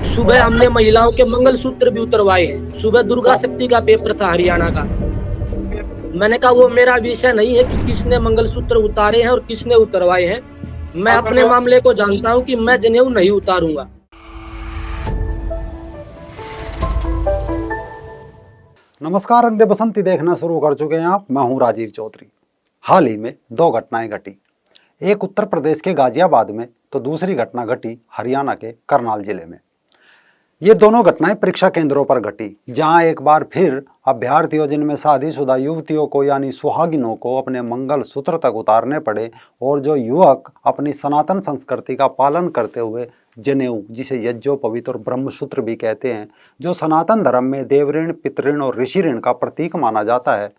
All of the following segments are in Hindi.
सुबह हमने महिलाओं के मंगलसूत्र भी उतरवाए हैं। सुबह दुर्गा शक्ति का पेपर था हरियाणा का। मैंने कहा वो मेरा विषय नहीं है कि किसने मंगलसूत्र उतारे हैं और किसने उतरवाए हैं। मैं अपने मामले को जानता हूँ कि मैं जनेऊ नहीं उतारूंगा। नमस्कार, रंग दे बसंती देखना शुरू कर चुके हैं आप। मैं हूं राजीव चौधरी। हाल ही में दो घटनाएं घटी, एक उत्तर प्रदेश के गाजियाबाद में तो दूसरी घटना घटी हरियाणा के करनाल जिले में। ये दोनों घटनाएं परीक्षा केंद्रों पर घटी, जहां एक बार फिर अभ्यर्थियों जिनमें शादीशुदा युवतियों को यानी सुहागिनों को अपने मंगल सूत्र तक उतारने पड़े, और जो युवक अपनी सनातन संस्कृति का पालन करते हुए जनेऊ, जिसे यज्ञोपवीत और ब्रह्मसूत्र भी कहते हैं, जो सनातन धर्म में देवऋण, पितृण और ऋषि ऋण का प्रतीक माना जाता है,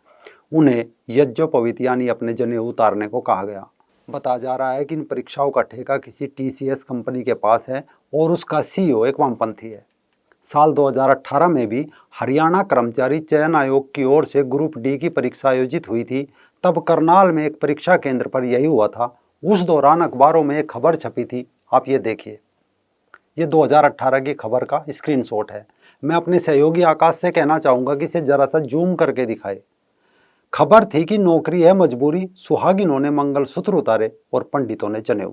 उन्हें यज्ञोपवीत यानी अपने जनेऊ उतारने को कहा गया। बताया जा रहा है कि इन परीक्षाओं का ठेका किसी TCS कंपनी के पास है और उसका CEO एक वामपंथी है। साल 2018 में भी हरियाणा कर्मचारी चयन आयोग की ओर से ग्रुप डी की परीक्षा आयोजित हुई थी। तब करनाल में एक परीक्षा केंद्र पर यही हुआ था। उस दौरान अखबारों में एक खबर छपी थी, आप ये देखिए। ये 2018 की खबर का स्क्रीनशॉट है। मैं अपने सहयोगी आकाश से कहना चाहूँगा कि इसे जरा सा जूम करके दिखाए। खबर थी कि नौकरी है मजबूरी, सुहागिनों ने मंगलसूत्र उतारे और पंडितों ने जनेऊ।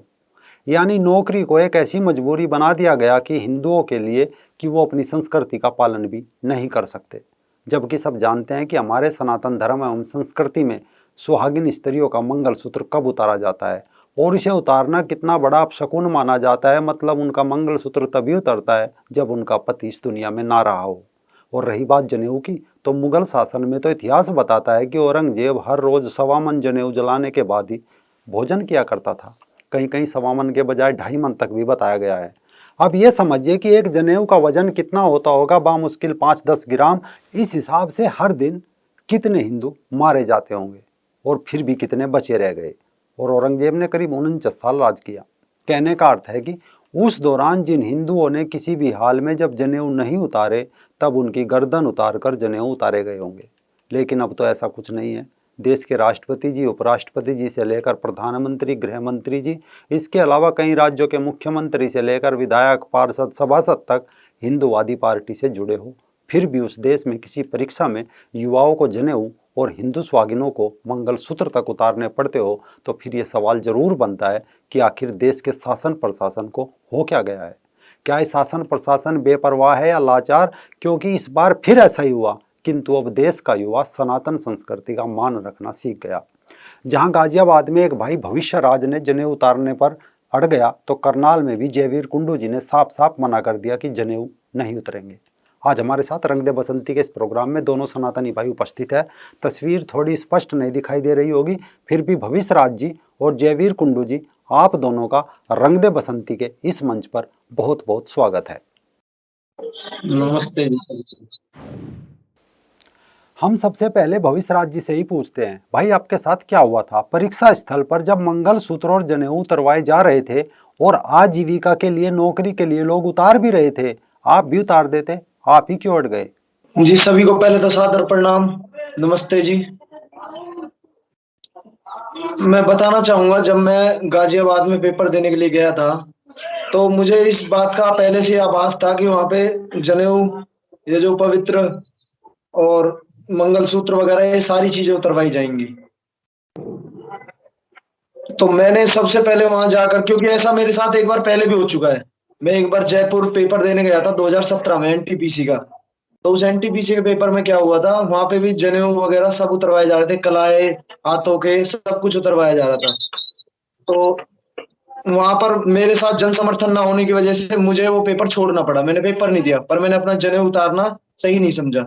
यानी नौकरी को एक ऐसी मजबूरी बना दिया गया कि हिंदुओं के लिए कि वो अपनी संस्कृति का पालन भी नहीं कर सकते। जबकि सब जानते हैं कि हमारे सनातन धर्म एवं संस्कृति में सुहागिन स्त्रियों का मंगलसूत्र कब उतारा जाता है और इसे उतारना कितना बड़ा अपशकुन माना जाता है। मतलब उनका मंगलसूत्र तभी उतरता है जब उनका पति इस दुनिया में ना रहा हो। और रही बात जनेऊ की, तो मुगल शासन में तो इतिहास बताता है कि औरंगजेब हर रोज 1.25 मन जनेऊ जलाने के बाद ही भोजन किया करता था। कहीं कहीं 1.25 मन के बजाय 2.5 मन तक भी बताया गया है। अब ये समझिए कि एक जनेऊ का वजन कितना होता होगा, बामुश्किल 5-10 ग्राम। इस हिसाब से हर दिन कितने हिंदू मारे जाते होंगे और फिर भी कितने बचे रह गए। और औरंगजेब ने करीब 49 साल राज किया। कहने का अर्थ है कि उस दौरान जिन हिंदुओं ने किसी भी हाल में जब जनेऊ नहीं उतारे, तब उनकी गर्दन उतार कर जनेऊ उतारे गए होंगे। लेकिन अब तो ऐसा कुछ नहीं है। देश के राष्ट्रपति जी, उपराष्ट्रपति जी से लेकर प्रधानमंत्री, गृह मंत्री जी, इसके अलावा कई राज्यों के मुख्यमंत्री से लेकर विधायक, पार्षद, सभासद तक हिंदूवादी पार्टी से जुड़े हो। फिर भी उस देश में किसी परीक्षा में युवाओं को जनेऊ और हिंदू स्वागिनों को मंगलसूत्र तक उतारने पड़ते हो, तो फिर ये सवाल जरूर बनता है कि आखिर देश के शासन प्रशासन को हो क्या गया है। क्या ये शासन प्रशासन बेपरवाह है या लाचार? क्योंकि इस बार फिर ऐसा ही हुआ, किंतु अब देश का युवा सनातन संस्कृति का मान रखना सीख गया। जहां गाजियाबाद में एक भाई भविष्य राज ने जनेऊ उतारने पर अड़ गया, तो करनाल में भी जयवीर कुंडू जी ने साफ साफ मना कर दिया कि जनेऊ नहीं उतरेंगे। आज हमारे साथ रंग दे बसंती के इस प्रोग्राम में दोनों सनातनी भाई उपस्थित है। तस्वीर थोड़ी स्पष्ट नहीं दिखाई दे रही होगी, फिर भी भविष्य राज जी और जयवीर कुंडू जी, आप दोनों का रंग दे बसंती के इस मंच पर बहुत बहुत स्वागत है। नमस्ते। हम सबसे पहले भविष्य राज जी से ही पूछते हैं, भाई आपके साथ क्या हुआ था परीक्षा स्थल पर जब मंगलसूत्र और जनेऊ उतरवाए जा रहे थे और आजीविका के लिए, नौकरी के लिए लोग उतार भी रहे थे, आप भी उतार देते, आप ही क्यों अड़ गए? जी, सभी को पहले तो सादर प्रणाम, नमस्ते जी। मैं बताना चाहूंगा, जब मैं गाजियाबाद में पेपर देने के लिए गया था, तो मुझे इस बात का पहले से आभास था कि वहां पे जनेऊ, ये जो पवित्र और मंगलसूत्र वगैरह ये सारी चीजें उतरवाई जाएंगी। तो मैंने सबसे पहले वहां जाकर, क्योंकि ऐसा मेरे साथ एक बार पहले भी हो चुका है। मैं एक बार जयपुर पेपर देने गया था 2017 में NTPC का। तो उस NTPC के पेपर में क्या हुआ था, वहां पे भी जनेऊ वगैरह सब उतरवाए जा रहे थे, कलाए हाथों के सब कुछ उतरवाया जा रहा था। तो वहां पर मेरे साथ जन समर्थन ना होने की वजह से मुझे वो पेपर छोड़ना पड़ा। मैंने पेपर नहीं दिया, पर मैंने अपना जनेऊ उतारना सही नहीं समझा।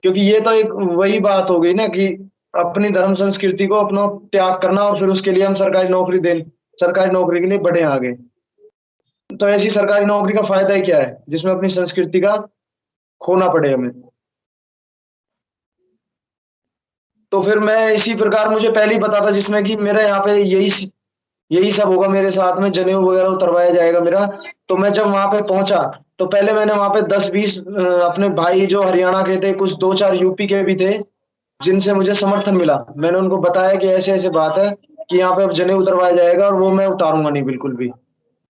क्योंकि ये तो एक वही बात हो गई ना कि अपनी धर्म संस्कृति को अपना त्याग करना, और फिर उसके लिए हम सरकारी नौकरी के लिए बढ़े आगे। तो ऐसी सरकारी नौकरी का फायदा ही क्या है जिसमें अपनी संस्कृति का खोना पड़े हमें। तो फिर मैं इसी प्रकार, मुझे पहले ही पता था जिसमें कि मेरा यहाँ पे यही सब होगा मेरे साथ में, जनेऊ वगैरह उतरवाया जाएगा मेरा। तो मैं जब वहां पे पहुंचा, तो पहले मैंने वहां पे 10-20 अपने भाई जो हरियाणा के थे, कुछ 2-4 यूपी के भी थे, जिनसे मुझे समर्थन मिला। मैंने उनको बताया कि ऐसे ऐसे बात है कि यहाँ पे अब जनेऊ उतरवाया जाएगा, और वो मैं उतारूंगा नहीं बिल्कुल भी,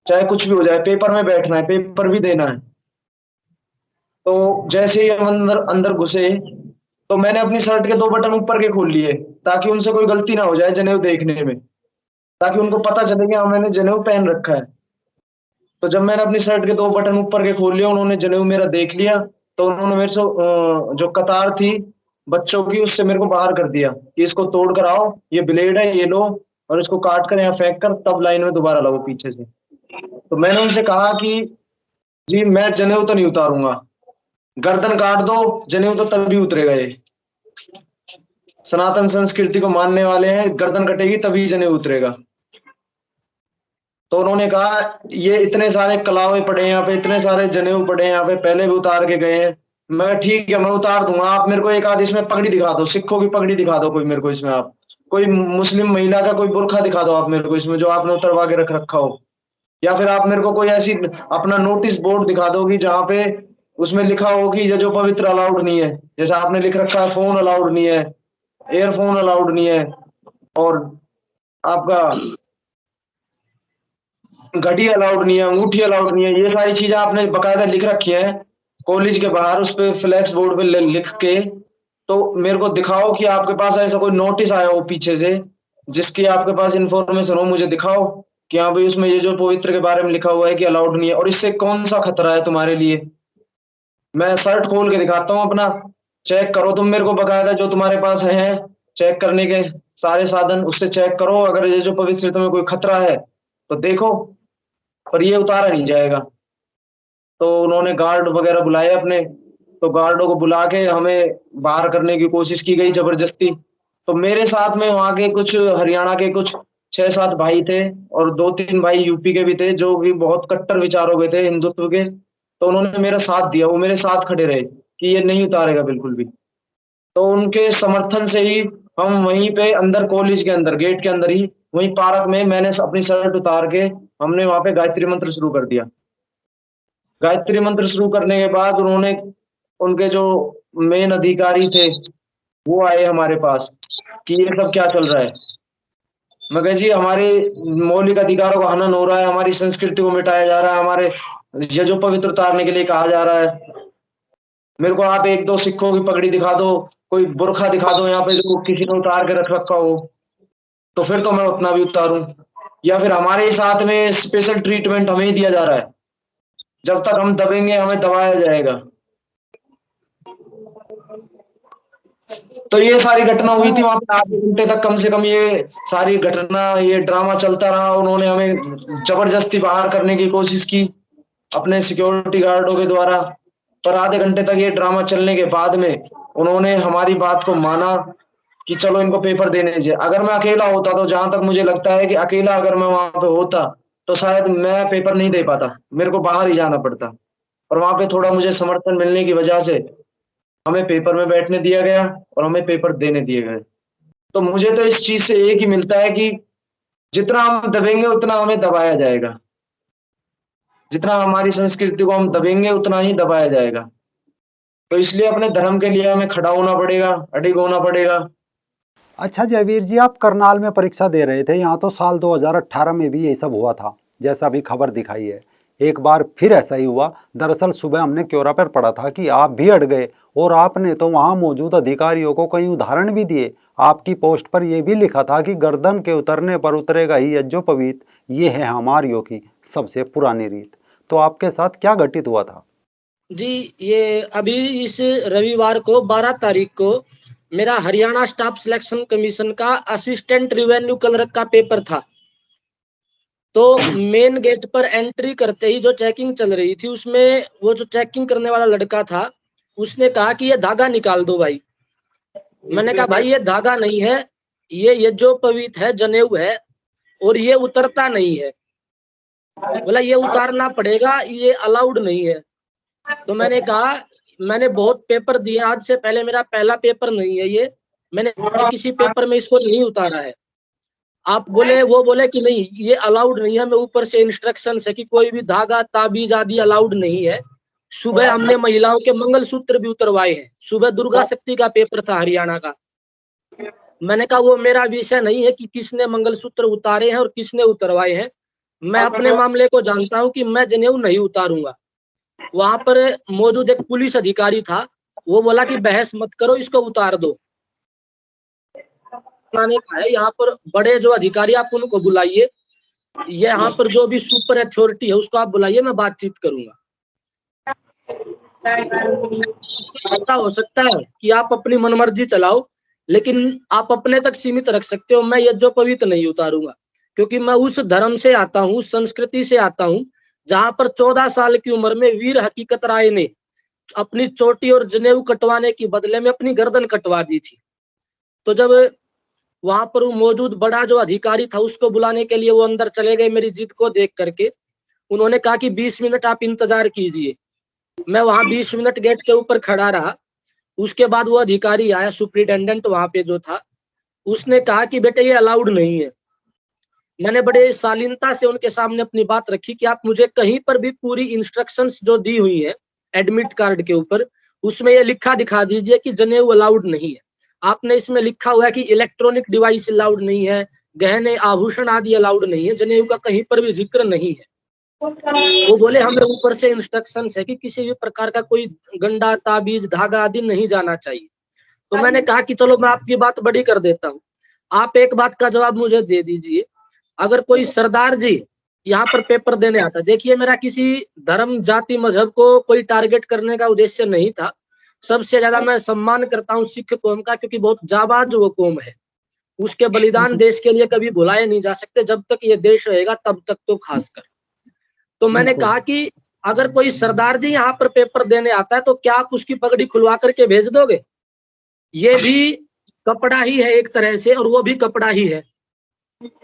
चाहे कुछ भी हो जाए। पेपर में बैठना है, पेपर भी देना है। तो जैसे ही हम अंदर अंदर घुसे, तो मैंने अपनी शर्ट के 2 बटन ऊपर के खोल लिए, ताकि उनसे कोई गलती ना हो जाए जनेऊ देखने में, ताकि उनको पता चले कि हाँ, मैंने जनेऊ पहन रखा है। तो जब मैंने अपनी शर्ट के 2 बटन ऊपर के खोल लिए, उन्होंने जनेऊ मेरा देख लिया, तो उन्होंने मेरे से जो कतार थी बच्चों की, उससे मेरे को बाहर कर दिया कि इसको तोड़ कर आओ, ये ब्लेड है, ये लो, और इसको काट कर यहाँ फेंक कर तब लाइन में दोबारा लाओ पीछे से। तो मैंने उनसे कहा कि जी मैं जनेऊ तो नहीं उतारूंगा, गर्दन काट दो, जनेऊ तो तभी उतरेगा। ये सनातन संस्कृति को मानने वाले हैं, गर्दन कटेगी तभी जनेऊ उतरेगा। तो उन्होंने कहा ये इतने सारे कलावे पड़े हैं यहाँ पे, इतने सारे जनेऊ पड़े हैं यहाँ पे, पहले भी उतार के गए हैं। मैं कहा, ठीक है मैं उतार दूंगा, आप मेरे को एक आध इसमें पगड़ी दिखा दो, सिखों की पगड़ी दिखा दो कोई मेरे को इसमें, आप कोई मुस्लिम महिला का कोई बुर्खा दिखा दो आप मेरे को इसमें, जो आपने उतरवा के रख रखा हो। या फिर आप मेरे को कोई ऐसी अपना नोटिस बोर्ड दिखा दो कि जहाँ पे उसमें लिखा हो कि ये जो पवित्र अलाउड नहीं है, जैसा आपने लिख रखा है फोन अलाउड नहीं है, एयरफोन अलाउड नहीं है, और आपका घड़ी अलाउड नहीं है, अंगूठी अलाउड नहीं है, ये सारी चीजें आपने बकायदा लिख रखी है कॉलेज के बाहर, उस पे फ्लैक्स बोर्ड पे लिख के। तो मेरे को दिखाओ कि आपके पास ऐसा कोई नोटिस आया हो पीछे से, जिसकी आपके पास इंफॉर्मेशन हो, मुझे दिखाओ कि हाँ भाई उसमें ये जो पवित्र के बारे में लिखा हुआ है कि अलाउड नहीं है, और इससे कौन सा खतरा है तुम्हारे लिए। मैं शर्ट खोल के दिखाता हूँ अपना, चेक करो तुम मेरे को बकायदा, जो तुम्हारे पास है चेक करने के सारे साधन, उससे चेक करो, अगर ये जो पवित्र तुम्हें कोई खतरा है तो देखो, पर ये उतारा नहीं जाएगा। तो उन्होंने गार्ड वगैरह बुलाए अपने, तो गार्डों को बुला के हमें बाहर करने की कोशिश की गई जबरदस्ती। तो मेरे साथ में वहाँ के कुछ हरियाणा के कुछ 6-7 भाई थे, और 2-3 भाई यूपी के भी थे, जो कि बहुत कट्टर विचारों के थे हिंदुत्व के। तो उन्होंने मेरा साथ दिया, वो मेरे साथ खड़े रहे कि ये नहीं उतारेगा बिल्कुल भी। तो उनके समर्थन से ही हम वहीं पे अंदर, कॉलेज के अंदर गेट के अंदर ही, वहीं पार्क में मैंने अपनी शर्ट उतार के हमने वहां पे गायत्री मंत्र शुरू कर दिया। गायत्री मंत्र शुरू करने के बाद उन्होंने, उनके जो मेन अधिकारी थे वो आए हमारे पास कि ये सब क्या चल रहा है। मैं कहा जी हमारे मौलिक अधिकारों का हनन हो रहा है, हमारी संस्कृति को मिटाया जा रहा है, हमारे ये जो पवित्र उतारने के लिए कहा जा रहा है। मेरे को आप एक दो सिखों की पगड़ी दिखा दो, कोई बुर्खा दिखा दो यहाँ पे जो किसी ने उतार के रख रखा हो, तो फिर तो मैं उतना भी उतारूं। या फिर हमारे साथ में स्पेशल ट्रीटमेंट हमें ही दिया जा रहा है, जब तक हम दबेंगे हमें दबाया जाएगा। तो ये सारी घटना अच्छा। हुई थी वहां पे, आधे घंटे तक कम से कम ये सारी घटना, ये ड्रामा चलता रहा। उन्होंने हमें जबरदस्ती बाहर करने की कोशिश की अपने सिक्योरिटी गार्डों के द्वारा, पर आधे घंटे तक ये ड्रामा चलने के बाद में उन्होंने हमारी बात को माना कि चलो इनको पेपर देने दीजिए। अगर मैं अकेला होता, तो जहां तक मुझे लगता है कि अकेला अगर मैं वहां पे होता, तो शायद मैं पेपर नहीं दे पाता, मेरे को बाहर ही जाना पड़ता। और वहां पे थोड़ा मुझे समर्थन मिलने की वजह से हमें पेपर में बैठने दिया गया और हमें पेपर देने दिए गए। तो मुझे तो इस चीज से एक ही मिलता है कि जितना हम दबेंगे उतना हमें दबाया जाएगा, जितना हमारी संस्कृति को हम दबेंगे उतना ही दबाया जाएगा। तो इसलिए अपने धर्म के लिए हमें खड़ा होना पड़ेगा, अडिग होना पड़ेगा। अच्छा जयवीर जी, आप करनाल में परीक्षा दे रहे थे, यहाँ तो साल 2018 में भी यही सब हुआ था जैसा अभी खबर दिखाई है। एक बार फिर ऐसा ही हुआ। दरअसल सुबह हमने क्योरा पर पढ़ा था कि आप भी अड़ गए, और आपने तो वहाँ मौजूद अधिकारियों को कई उदाहरण भी दिए। आपकी पोस्ट पर यह भी लिखा था कि गर्दन के उतरने पर उतरेगा ही यज्ञोपवीत, ये है हमारियों की सबसे पुरानी रीत। तो आपके साथ क्या घटित हुआ था? जी, ये अभी इस रविवार को 12 तारीख को मेरा हरियाणा स्टाफ सिलेक्शन कमीशन का असिस्टेंट रिवेन्यू क्लर्क का पेपर था। तो मेन गेट पर एंट्री करते ही जो चेकिंग चल रही थी, उसमें वो जो चेकिंग करने वाला लड़का था, उसने कहा कि ये धागा निकाल दो भाई। मैंने कहा भाई ये धागा नहीं है, ये जो पवित्र है, जनेऊ है, और ये उतरता नहीं है। बोला ये उतारना पड़ेगा, ये अलाउड नहीं है। तो मैंने कहा मैंने बहुत पेपर दिए, आज से पहले मेरा पहला पेपर नहीं है ये, मैंने किसी पेपर में इसको नहीं उतारा है। आप बोले, वो बोले कि नहीं ये अलाउड नहीं है, मैं ऊपर से इंस्ट्रक्शन है कि कोई भी धागा ताबीज आदि अलाउड नहीं है। सुबह हमने महिलाओं के मंगलसूत्र भी उतरवाए हैं, सुबह दुर्गा शक्ति का पेपर था हरियाणा का। मैंने कहा वो मेरा विषय नहीं है कि किसने मंगलसूत्र उतारे हैं और किसने उतरवाए हैं, मैं अपने मामले को जानता हूं कि मैं जनेऊ नहीं उतारूंगा। वहां पर मौजूद एक पुलिस अधिकारी था, वो बोला कि बहस मत करो, इसको उतार दो। मैंने कहा है यहाँ पर बड़े जो अधिकारी आप उनको बुलाइए, यहाँ पर जो भी सुपर अथॉरिटी है उसको आप बुलाइए, मैं बातचीत करूंगा। ऐसा हो सकता है कि आप अपनी मनमर्जी चलाओ, लेकिन आप अपने तक सीमित रख सकते हो, मैं यज्ञोपवीत नहीं उतारूंगा, क्योंकि मैं उस धर्म से आता हूँ, संस्कृति से आता हूँ, जहां पर 14 साल की उम्र में वीर हकीकत राय ने अपनी चोटी और जनेऊ कटवाने की बदले में अपनी गर्दन कटवा दी थी। तो जब वहां पर वो मौजूद बड़ा जो अधिकारी था उसको बुलाने के लिए वो अंदर चले गए, मेरी जिद को देख करके उन्होंने कहा कि 20 मिनट आप इंतजार कीजिए। मैं वहां 20 मिनट गेट के ऊपर खड़ा रहा। उसके बाद वो अधिकारी आया, सुप्रिटेंडेंट वहां पे जो था, उसने कहा कि बेटे ये अलाउड नहीं है। मैंने बड़े शालीनता से उनके सामने अपनी बात रखी कि आप मुझे कहीं पर भी पूरी इंस्ट्रक्शंस जो दी हुई है एडमिट कार्ड के ऊपर, उसमें ये लिखा दिखा दीजिए कि जनेऊ अलाउड नहीं है। आपने इसमें लिखा हुआ है कि इलेक्ट्रॉनिक डिवाइस अलाउड नहीं है, गहने आभूषण आदि अलाउड नहीं है, जनेऊ का कहीं पर भी जिक्र नहीं है। वो बोले हमें ऊपर से इंस्ट्रक्शंस है कि किसी भी प्रकार का कोई गंडा ताबीज धागा आदि नहीं जाना चाहिए। तो मैंने कहा कि चलो मैं आपकी बात बड़ी कर देता हूँ, आप एक बात का जवाब मुझे दे दीजिए, अगर कोई सरदार जी यहाँ पर पेपर देने आता, देखिए मेरा किसी धर्म जाति मजहब को कोई टारगेट करने का उद्देश्य नहीं था, सबसे ज्यादा मैं सम्मान करता हूँ सिख कौम का, क्योंकि बहुत जाबाज वो कौम है, उसके बलिदान देश के लिए कभी भुलाए नहीं जा सकते, जब तक ये देश रहेगा तब तक तो खासकर। तो मैंने बिल्कुल। कहा कि अगर कोई सरदार जी यहाँ पर पेपर देने आता है तो क्या आप उसकी पगड़ी खुलवा करके भेज दोगे? ये भी कपड़ा ही है एक तरह से, और वो भी कपड़ा ही है।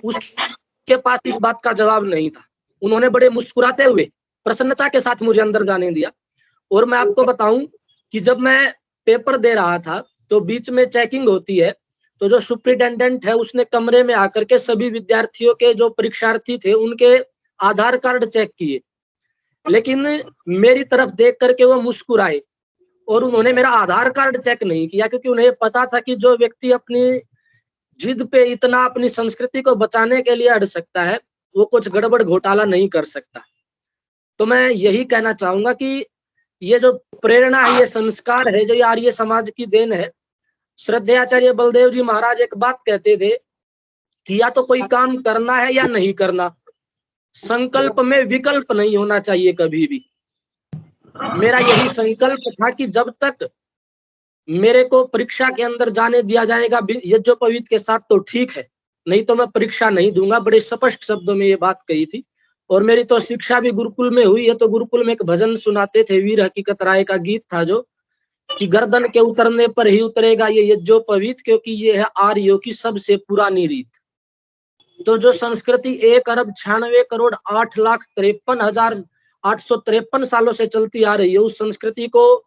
उसके पास इस बात का जवाब नहीं था। उन्होंने बड़े मुस्कुराते हुए प्रसन्नता के साथ मुझे अंदर जाने दिया। और मैं आपको बताऊं कि जब मैं पेपर दे रहा था तो बीच में चेकिंग होती है, तो जो सुप्रिटेंडेंट है उसने कमरे में आकर के सभी विद्यार्थियों के जो परीक्षार्थी थे उनके आधार कार्ड चेक किए, लेकिन मेरी तरफ देख करके वो मुस्कुराए और उन्होंने मेरा आधार कार्ड चेक नहीं किया, क्योंकि उन्हें पता था कि जो व्यक्ति अपनी जिद पे इतना अपनी संस्कृति को बचाने के लिए अड़ सकता है, वो कुछ गड़बड़ घोटाला नहीं कर सकता। तो मैं यही कहना चाहूंगा कि ये जो प्रेरणा है, ये संस्कार है, जो ये आर्य समाज की देन है। श्रद्धेयाचार्य बलदेव जी महाराज एक बात कहते थे कि या तो कोई काम करना है या नहीं करना, संकल्प में विकल्प नहीं होना चाहिए कभी भी। मेरा यही संकल्प था कि जब तक मेरे को परीक्षा के अंदर जाने दिया जाएगा यज्ञोपवीत के साथ तो ठीक है, नहीं तो मैं परीक्षा नहीं दूंगा। बड़े स्पष्ट शब्दों में ये बात कही थी। और मेरी तो शिक्षा भी गुरुकुल में हुई है, तो गुरुकुल में एक भजन सुनाते थे, वीर हकीकत राय का गीत था जो, कि गर्दन के उतरने पर ही उतरेगा ये यज्ञोपवीत, क्योंकि ये है आर्यों की सबसे पुरानी रीत। तो जो संस्कृति 1,96,08,53,853 सालों से चलती आ रही है, उस संस्कृति को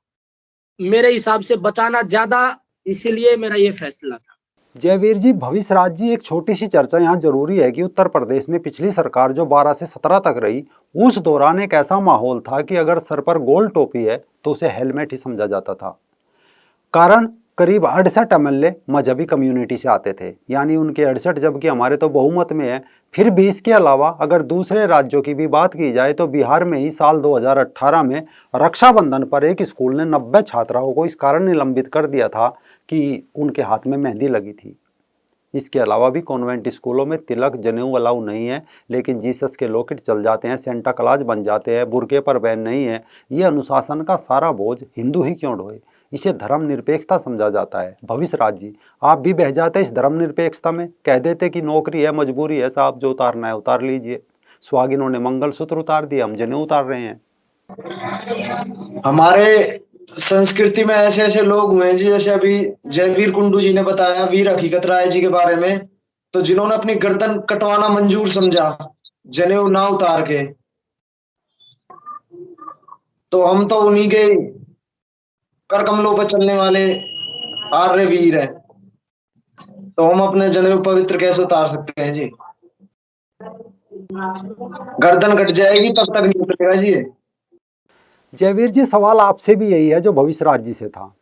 मेरे हिसाब से बचाना ज्यादा, इसीलिए मेरा ये फैसला था। जयवीर जी, भविष्यराज जी, एक छोटी सी चर्चा यहाँ जरूरी है कि उत्तर प्रदेश में पिछली सरकार जो 12 से 17 तक रही, उस दौरान एक ऐसा माहौल था कि अगर सर पर गोल टोपी है तो उसे हेलमेट ही समझा जाता था। कारण करीब 68 एमएलए मजहबी कम्युनिटी से आते थे, यानी उनके 68, जबकि हमारे तो बहुमत में है। फिर भी इसके अलावा अगर दूसरे राज्यों की भी बात की जाए तो बिहार में ही साल 2018 में रक्षाबंधन पर एक स्कूल ने 90 छात्राओं को इस कारण निलंबित कर दिया था कि उनके हाथ में मेहंदी लगी थी। इसके अलावा भी कॉन्वेंट स्कूलों में तिलक जनेऊ अलाउ नहीं है, लेकिन जीसस के लॉकेट चल जाते हैं, सेंटा क्लॉज बन जाते हैं, बुर्के पर बैन नहीं है। ये अनुशासन का सारा बोझ हिंदू ही क्यों ढोए? इसे धर्मनिरपेक्षता समझा जाता है। भविष्यराज जी, आप भी बह जाते इस धर्मनिरपेक्षता में, कह देते कि नौकरी है, मजबूरी है साहब, जो उतारना है उतार लीजिए। सुहागिनों ने मंगलसूत्र उतार दिया, हम जनेऊ उतार रहे हैं। हमारे संस्कृति में ऐसे ऐसे लोग हुए हैं जी, जैसे अभी जयवीर कुंडू जी ने बताया वीर हकीकत राय जी के बारे में, तो जिन्होंने अपनी गर्दन कटवाना मंजूर समझा जनेऊ ना उतार के, तो हम तो उन्हीं के कर कमलों पर चलने वाले आर्य वीर हैं, तो हम अपने जनेऊ पवित्र कैसे उतार सकते हैं जी? गर्दन कट जाएगी तब तक नहीं उतरेगा जी। जयवीर जी, सवाल आपसे भी यही है जो भविष्यराज जी से था।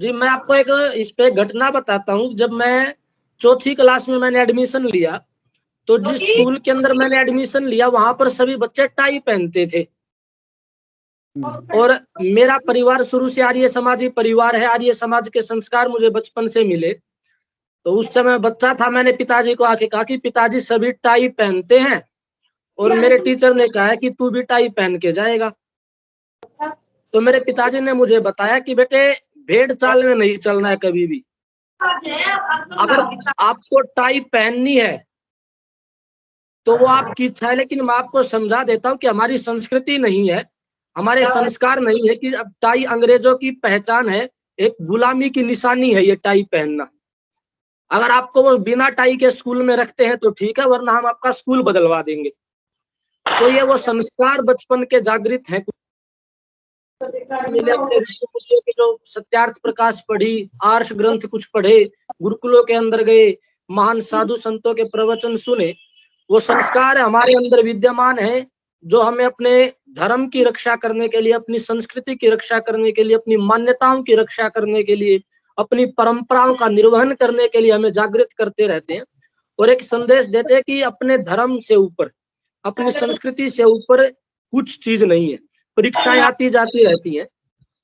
जी मैं आपको एक इस पे घटना बताता हूँ। जब मैं चौथी क्लास में मैंने एडमिशन लिया, तो जिस स्कूल के अंदर मैंने एडमिशन लिया वहां पर सभी बच्चे टाई पहनते थे। और मेरा परिवार शुरू से आर्य समाजी परिवार है, आर्य समाज के संस्कार मुझे बचपन से मिले। तो उस समय बच्चा था, मैंने पिताजी को आके कहा कि पिताजी सभी टाई पहनते हैं और मेरे टीचर ने कहा है कि तू भी टाई पहन के जाएगा। तो मेरे पिताजी ने मुझे बताया कि बेटे भेड़ चाल में नहीं चलना है कभी भी। अगर आपको टाई पहननी है तो वो आपकी इच्छा है, लेकिन मैं आपको समझा देता हूँ कि हमारी संस्कृति नहीं है, हमारे संस्कार नहीं है कि अब टाई अंग्रेजों की पहचान है, एक गुलामी की निशानी है ये टाई पहनना। अगर आपको वो बिना टाई के स्कूल में रखते हैं तो ठीक है, वरना हम आपका स्कूल बदलवा देंगे। तो ये वो संस्कार बचपन के जागृत हैं। मिले अपने ऋषि मुनियों के, जो सत्यार्थ प्रकाश पढ़ी, आर्ष ग्रंथ कुछ पढ़े, गुरुकुलों के अंदर गए, महान साधु संतों के प्रवचन सुने, वो संस्कार हमारे अंदर विद्यमान है जो हमें अपने धर्म की रक्षा करने के लिए, अपनी संस्कृति की रक्षा करने के लिए, अपनी मान्यताओं की रक्षा करने के लिए, अपनी परंपराओं का निर्वहन करने के लिए हमें जागृत करते रहते हैं और एक संदेश देते हैं कि अपने धर्म से ऊपर, अपनी संस्कृति से ऊपर कुछ चीज नहीं है। परीक्षाएं आती जाती रहती हैं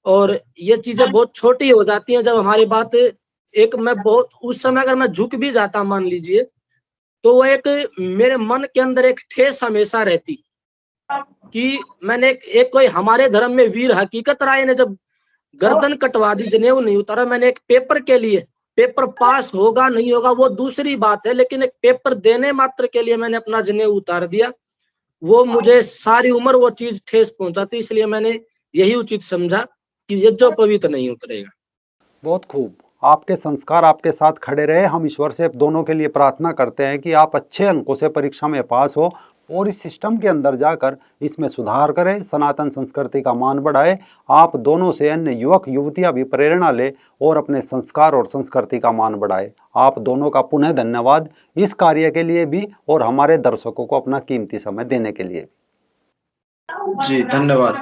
और ये चीजें बहुत छोटी हो जाती हैं जब हमारी बात, एक मैं बहुत उस समय अगर मैं झुक भी जाता मान लीजिए, तो वो एक मेरे मन के अंदर एक ठेस हमेशा रहती कि मैंने एक कोई हमारे धर्म में वीर हकीकत राय ने जब गर्दन कटवा दी, जनेऊ नहीं उतारा, मैंने एक पेपर के लिए, पेपर पास होगा नहीं होगा वो दूसरी बात है, लेकिन एक पेपर देने मात्र के लिए मैंने अपना जनेऊ उतार दिया, वो मुझे सारी उम्र वो चीज ठेस पहुंचाती, इसलिए मैंने यही उचित समझा कि ये जो पवित्र नहीं उतरेगा। बहुत खूब, आपके संस्कार आपके साथ खड़े रहे। हम ईश्वर से दोनों के लिए प्रार्थना करते हैं कि आप अच्छे अंकों से परीक्षा में पास हो और इस सिस्टम के अंदर जाकर इसमें सुधार करें, सनातन संस्कृति का मान बढ़ाए। आप दोनों से अन्य युवक युवतियां भी प्रेरणा ले और अपने संस्कार और संस्कृति का मान बढ़ाए। आप दोनों का पुनः धन्यवाद इस कार्य के लिए भी और हमारे दर्शकों को अपना कीमती समय देने के लिए भी। जी धन्यवाद।